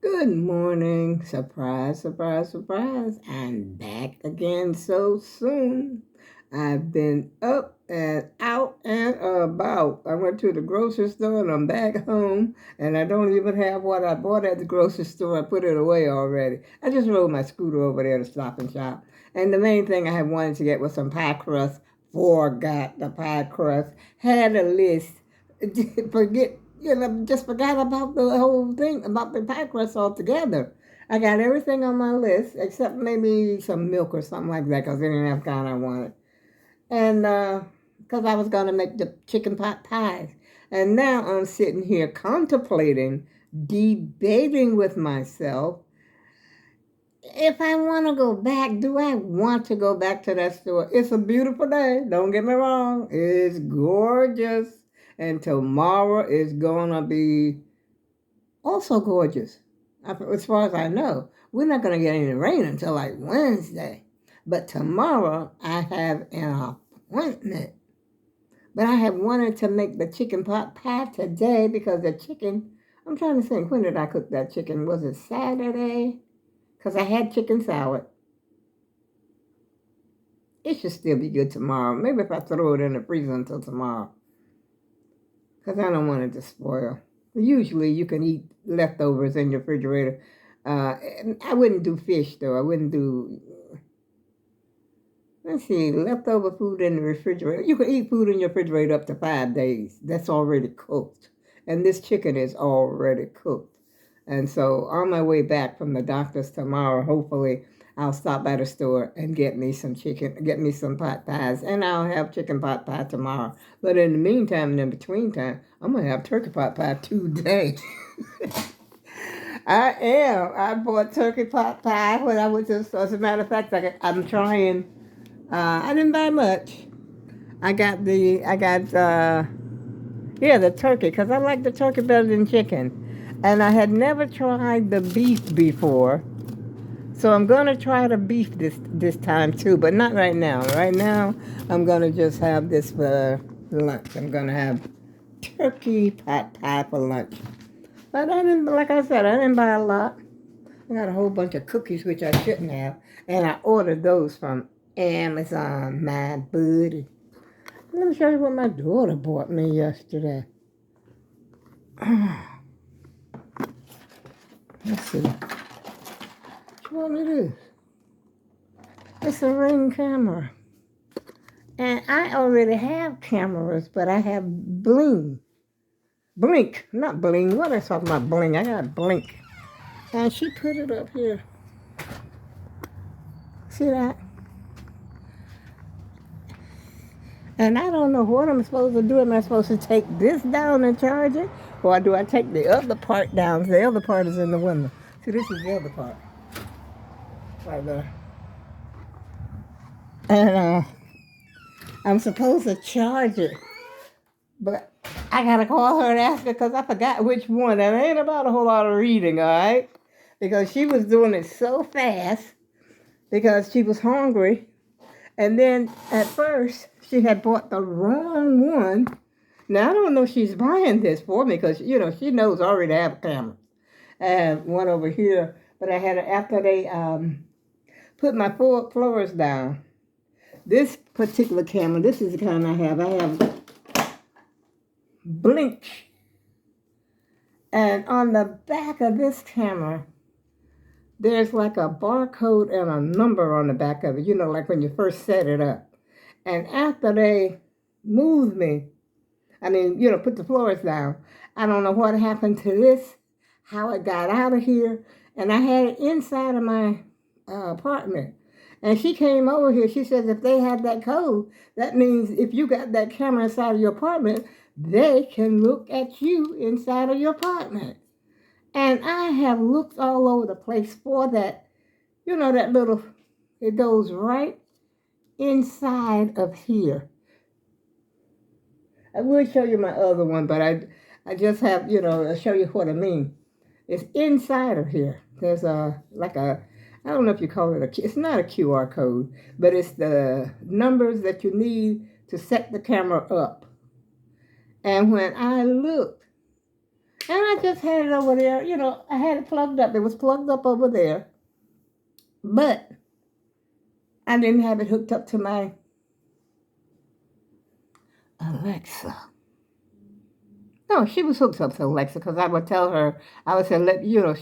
Good morning. Surprise, surprise, surprise. I'm back again so soon. I've been up and out and about. I went to the grocery store and I'm back home and I don't even have what I bought at the grocery store. I put it away already. I just rode my scooter over there to Stop and Shop. And the main thing I had wanted to get was some pie crust. Forgot the pie crust. Had a list. Forget just forgot about the whole thing, about the pie crust altogether. I got everything on my list except maybe some milk or something like that because they didn't have kind I wanted. And because I was going to make the chicken pot pies. And now I'm sitting here contemplating, debating with myself if I want to go back. Do I want to go back to that store? It's a beautiful day. Don't get me wrong. It's gorgeous. And tomorrow is going to be also gorgeous. As far as I know, we're not going to get any rain until like Wednesday. But tomorrow I have an appointment. But I have wanted to make the chicken pot pie today because the chicken, I'm trying to think, when did I cook that chicken? Was it Saturday? Because I had chicken salad. It should still be good tomorrow. Maybe if I throw it in the freezer until tomorrow. Because I don't want it to spoil. Usually you can eat leftovers in your refrigerator. I wouldn't do fish though. I wouldn't do, let's see, leftover food in the refrigerator. You can eat food in your refrigerator up to 5 days. That's already cooked. And this chicken is already cooked. And so on my way back from the doctor's tomorrow, hopefully I'll stop by the store and get me some chicken, get me some pot pies, and I'll have chicken pot pie tomorrow. But in the meantime, and in between time, I'm gonna have turkey pot pie today. I am. I bought turkey pot pie when I was just, as a matter of fact, I'm trying. I didn't buy much. I got the turkey, because I like the turkey better than chicken. And I had never tried the beef before. So I'm going to try the beef this time too, but not right now. Right now, I'm going to just have this for lunch. I'm going to have turkey pot pie for lunch. But I didn't, like I said, I didn't buy a lot. I got a whole bunch of cookies, which I shouldn't have. And I ordered those from Amazon, my buddy. Let me show you what my daughter bought me yesterday. Let's see. Which one it is? It's a Ring camera. And I already have cameras, but I have Bling. Blink, not Bling. What am I talking about? Bling. I got Blink. And she put it up here. See that? And I don't know what I'm supposed to do. Am I supposed to take this down and charge it? Or do I take the other part down? The other part is in the window. See, this is the other part. Right there. And I'm supposed to charge it. But I gotta call her and ask her because I forgot which one. And it ain't about a whole lot of reading, all right? Because she was doing it so fast because she was hungry. And then at first, she had bought the wrong one. Now, I don't know if she's buying this for me because, she knows I already have a camera. And one over here. But I had, after they put my floors down, this particular camera, this is the kind I have. I have Blink. And on the back of this camera, there's like a barcode and a number on the back of it, like when you first set it up. And after they moved me, put the floors down, I don't know what happened to this, how it got out of here. And I had it inside of my apartment. And she came over here. She says if they have that code, that means if you got that camera inside of your apartment, they can look at you inside of your apartment. And I have looked all over the place for that, that little, it goes right inside of here. I will show you my other one, but I just have, I'll show you what I mean. It's inside of here. There's I don't know if you call it it's not a QR code, but it's the numbers that you need to set the camera up. And when I looked, And I just had it over there. I had it plugged up. It was plugged up over there. But I didn't have it hooked up to my Alexa. No, she was hooked up to Alexa because I would tell her, I would say,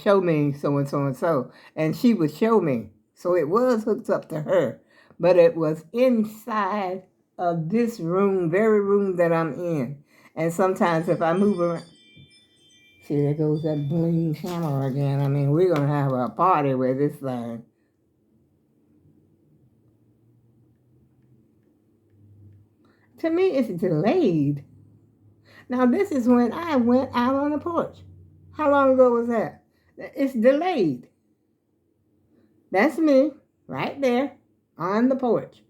show me so and so and so. And she would show me. So it was hooked up to her. But it was inside of this room, very room that I'm in. And sometimes if I move around, see, there goes that bling camera again. I mean, we're going to have a party with this thing. To me, it's delayed. Now, this is when I went out on the porch. How long ago was that? It's delayed. That's me right there on the porch.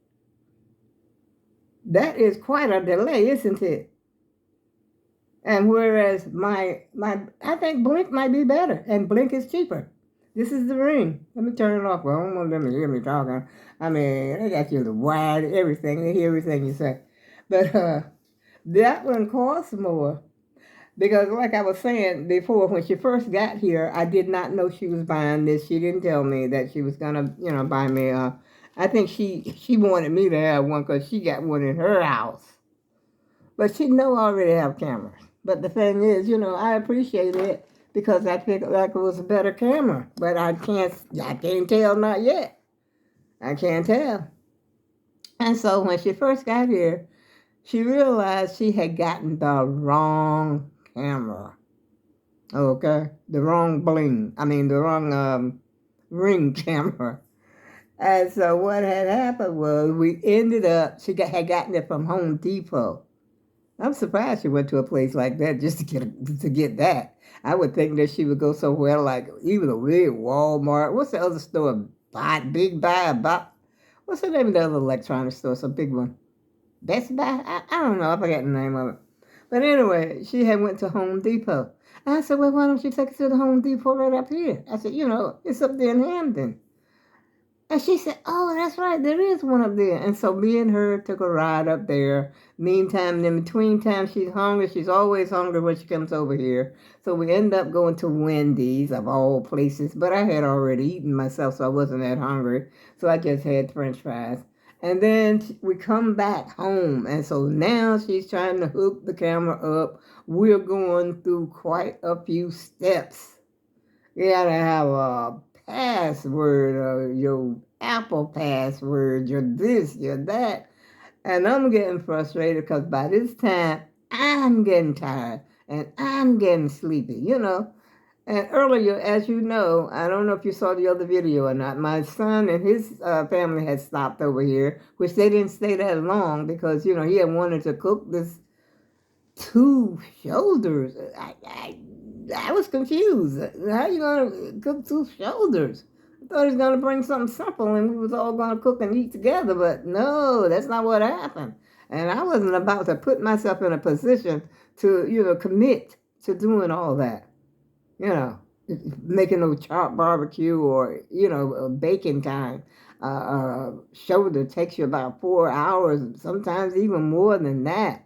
That is quite a delay, isn't it? And whereas I think Blink might be better, and Blink is cheaper. This is the ring. Let me turn it off. Well, I don't want them to hear me talking. I mean, they got you the wide, everything. They hear everything you say. But that one costs more. Because like I was saying before, when she first got here, I did not know she was buying this. She didn't tell me that she was gonna, buy me. I think she wanted me to have one because she got one in her house. But she know I already have cameras. But the thing is, I appreciate it because I figured like it was a better camera. But I can't tell not yet. I can't tell. And so when she first got here, she realized she had gotten the wrong camera. Okay? The wrong the wrong ring camera. And so what had happened was we ended up, had gotten it from Home Depot. I'm surprised she went to a place like that just to get that. I would think that she would go somewhere like even a big Walmart. What's the other store? Big Buy, about. What's the name of the other electronic store? It's a big one. Best Buy? I don't know. I forgot the name of it. But anyway, she had went to Home Depot. I said, well, why don't you take us to the Home Depot right up here? I said, it's up there in Hampton. And she said, oh, that's right, there is one up there. And so me and her took a ride up there. Meantime, in between times, she's hungry. She's always hungry when she comes over here. So we end up going to Wendy's, of all places. But I had already eaten myself, so I wasn't that hungry. So I just had French fries. And then we come back home. And so now she's trying to hook the camera up. We're going through quite a few steps. You gotta have a password or your Apple password, your this, your that. And I'm getting frustrated because by this time I'm getting tired and I'm getting sleepy, And earlier, as you know, I don't know if you saw the other video or not, my son and his family had stopped over here, which they didn't stay that long because, he had wanted to cook this 2 shoulders. I was confused. How you going to cook 2 shoulders? I thought he was going to bring something simple and we was all going to cook and eat together, but no, that's not what happened. And I wasn't about to put myself in a position to, commit to doing all that. Making no chopped barbecue or, baking time. Shoulder takes you about 4 hours, sometimes even more than that.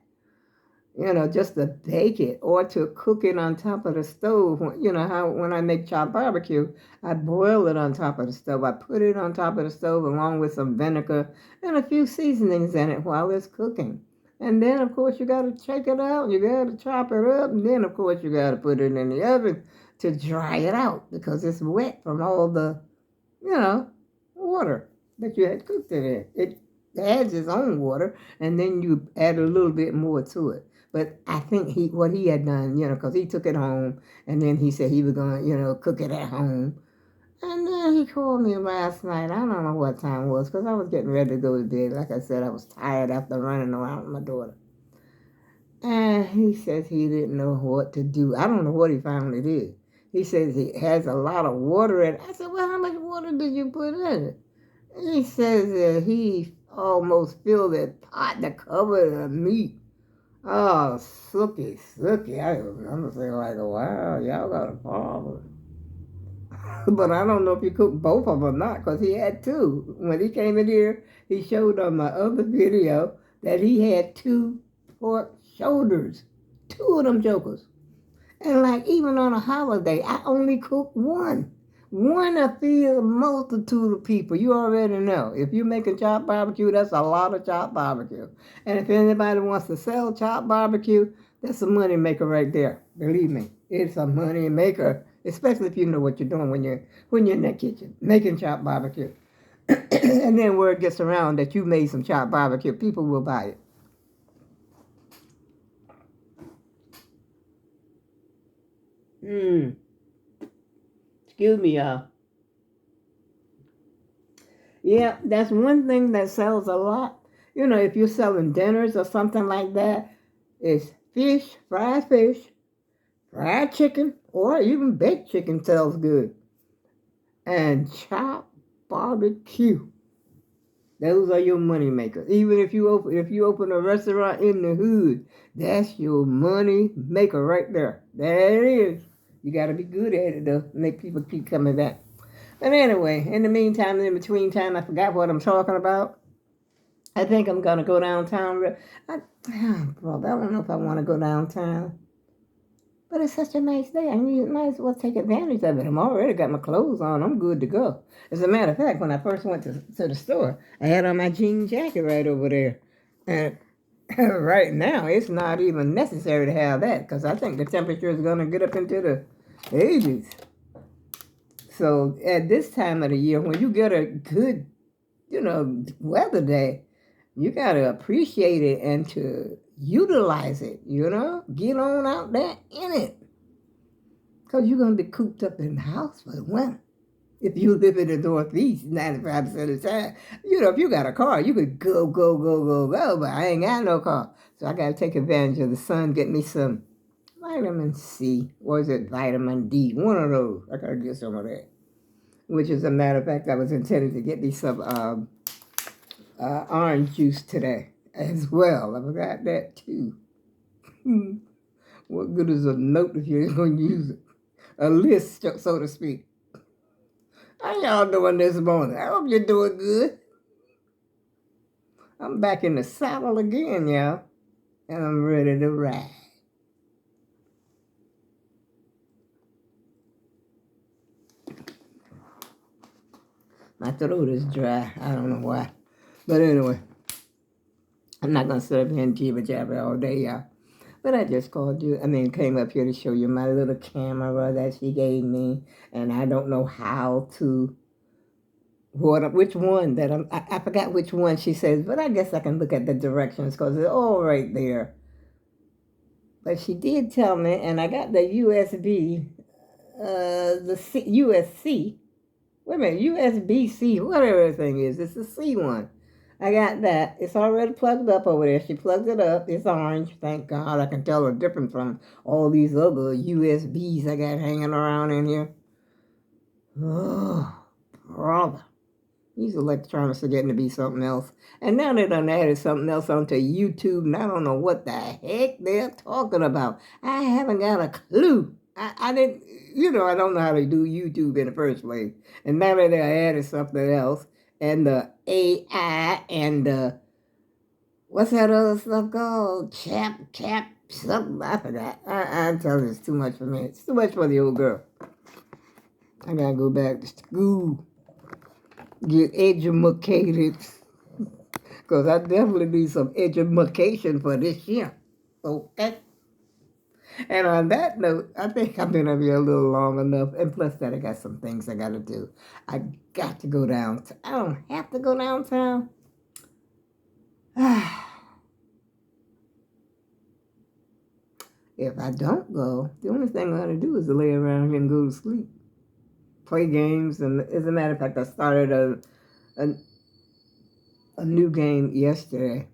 Just to bake it or to cook it on top of the stove. How when I make chopped barbecue, I boil it on top of the stove. I put it on top of the stove along with some vinegar and a few seasonings in it while it's cooking. And then, of course, you got to check it out. You got to chop it up. And then, of course, you got to put it in the oven to dry it out because it's wet from all the, water that you had cooked it in. It adds its own water, and then you add a little bit more to it. But I think what he had done, because he took it home, and then he said he was going to, cook it at home. And then he called me last night. I don't know what time it was, because I was getting ready to go to bed. Like I said, I was tired after running around with my daughter. And he says he didn't know what to do. I don't know what he finally did. He says he has a lot of water in it. I said, well, how much water did you put in it? And he says that he almost filled that pot to cover the meat. Oh, sooky. I'm saying like, wow, y'all got a problem. But I don't know if he cooked both of them or not, because he had 2. When he came in here, he showed on my other video that he had 2 pork shoulders. 2 of them jokers. And like even on a holiday, I only cook one. One to feed a multitude of people. You already know. If you're making chopped barbecue, that's a lot of chopped barbecue. And if anybody wants to sell chopped barbecue, that's a money maker right there. Believe me, it's a money maker, especially if you know what you're doing when you're in that kitchen making chopped barbecue. And then word gets around that you made some chopped barbecue, people will buy it. Mm. Excuse me, y'all. Yeah, that's one thing that sells a lot. You know, if you're selling dinners or something like that, is fish, fried chicken, or even baked chicken sells good. And chopped barbecue. Those are your money makers. Even if you open a restaurant in the hood, that's your money maker right there. There it is. You got to be good at it to make people keep coming back. But anyway, in the meantime, in between time, I forgot what I'm talking about. I think I'm gonna go downtown. Bro, I don't know if I want to go downtown. But it's such a nice day. I mean, you might as well take advantage of it. I'm already got my clothes on. I'm good to go. As a matter of fact, when I first went to the store, I had on my jean jacket right over there. And right now, it's not even necessary to have that because I think the temperature is going to get up into the 80s. So at this time of the year, when you get a good, weather day, you got to appreciate it and to utilize it, Get on out there in it. Because you're going to be cooped up in the house for the winter. If you live in the Northeast 95% of the time, if you got a car, you could go, go, go, go, go, but I ain't got no car. So I got to take advantage of the sun, get me some vitamin C, or is it vitamin D? One of those. I got to get some of that. Which, as a matter of fact, I was intending to get me some orange juice today as well. I forgot that too. What good is a note if you ain't going to use it? A list, so to speak. How y'all doing this morning? I hope you're doing good. I'm back in the saddle again, y'all, and I'm ready to ride. My throat is dry. I don't know why. But anyway, I'm not going to sit up here and jibber jabber all day, y'all. But I just came up here to show you my little camera that she gave me, and I don't know how to which one that I forgot which one she says, but I guess I can look at the directions because it's all right there. But she did tell me, and I got the USB, USC. Wait a minute, USB-C, whatever the thing is. It's the C one. I got that. It's already plugged up over there. She plugged it up. It's orange. Thank God. I can tell the difference from all these other USBs I got hanging around in here. Oh, brother. These electronics are getting to be something else. And now they done added something else onto YouTube, and I don't know what the heck they're talking about. I haven't got a clue. I didn't, I don't know how to do YouTube in the first place. And now that they added something else, and the AI, and the, what's that other stuff called? Cap, something, I forgot. I'm telling you, it's too much for me. It's too much for the old girl. I gotta go back to school. Get educated, because I definitely need some education for this year. Okay? And on that note, I think I've been up here a little long enough. And plus that, I got some things I got to do. I got to go downtown. I don't have to go downtown. If I don't go, the only thing I got to do is to lay around here and go to sleep. Play games. And as a matter of fact, I started a new game yesterday.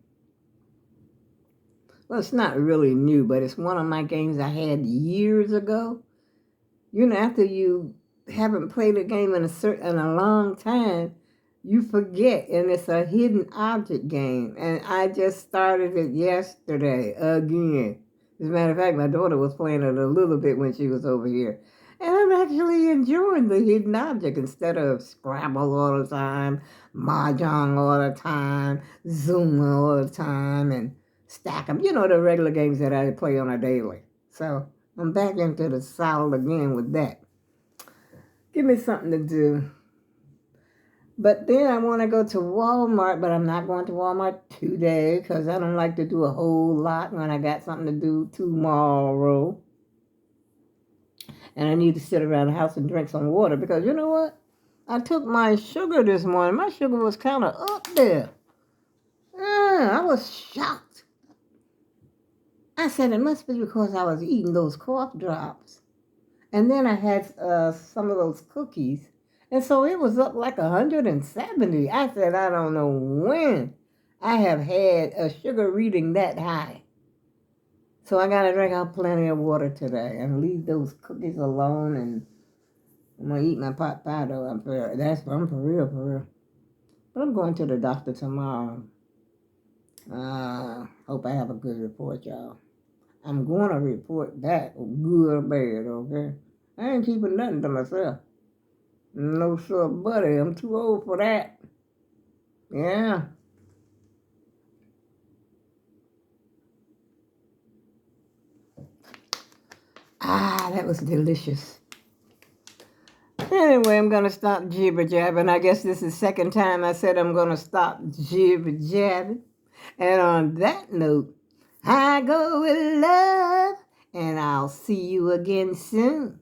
Well, it's not really new, but it's one of my games I had years ago. After you haven't played a game in a long time, you forget, and it's a hidden object game. And I just started it yesterday again. As a matter of fact, my daughter was playing it a little bit when she was over here. And I'm actually enjoying the hidden object instead of Scrabble all the time, Mahjong all the time, Zuma all the time, and Stack 'em. The regular games that I play on a daily. So I'm back into the saddle again with that. Give me something to do. But then I want to go to Walmart, but I'm not going to Walmart today because I don't like to do a whole lot when I got something to do tomorrow. And I need to sit around the house and drink some water because you know what? I took my sugar this morning. My sugar was kind of up there. I was shocked. I said it must be because I was eating those cough drops. And then I had some of those cookies. And so it was up like 170. I said, I don't know when I have had a sugar reading that high. So I got to drink out plenty of water today and leave those cookies alone. And I'm going to eat my pot pie, though. I'm for real, for real. But I'm going to the doctor tomorrow. Hope I have a good report, y'all. I'm going to report back, good or bad, okay? I ain't keeping nothing to myself. No, sir, buddy. I'm too old for that. Yeah. That was delicious. Anyway, I'm going to stop jibber-jabbing. I guess this is the second time I said I'm going to stop jibber-jabbing. And on that note, I go with love, and I'll see you again soon.